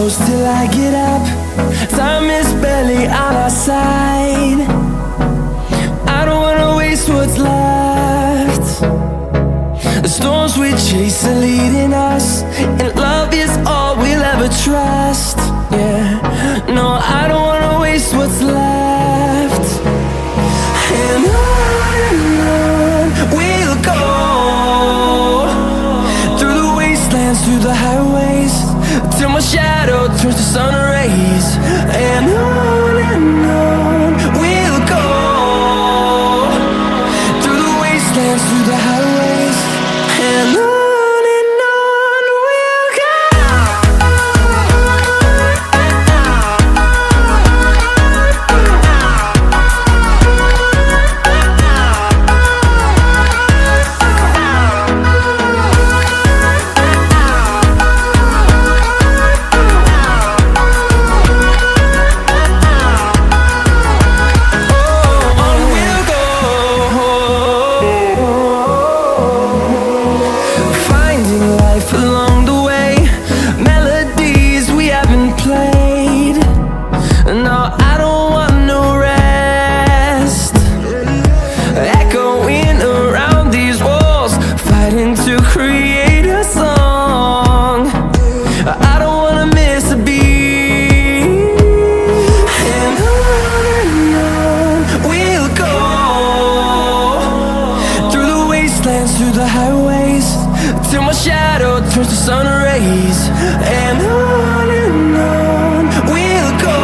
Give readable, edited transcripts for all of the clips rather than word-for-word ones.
close till I get up. Time is barely on our side. I don't wanna waste what's left. The storms we chase are leading us, and love is all we'll ever trust. Yeah, no, I don't wanna waste what's left. And on we'll go, through the wastelands, through the highways, till my shadow turns to sun rays. And on we'll go, through the wastelands, through the highways, and on. Through the highways, till my shadow turns to sun rays. And on we'll go,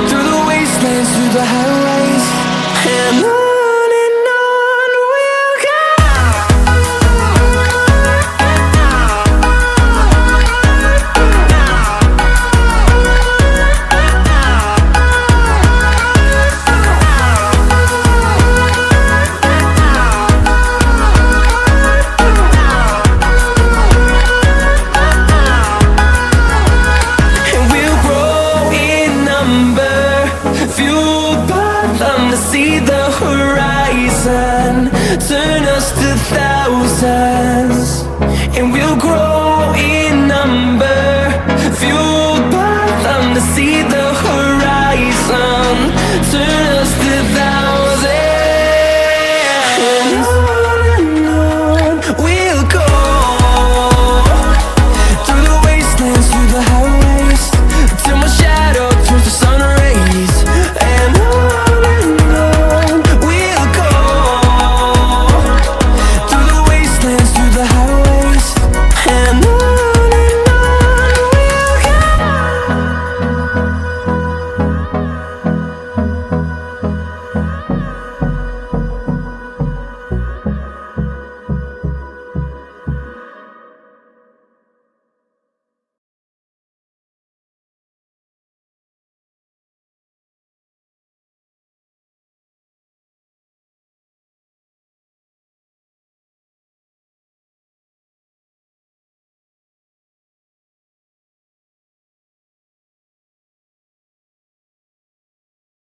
through the wastelands, through the highways, and on. See the horizon.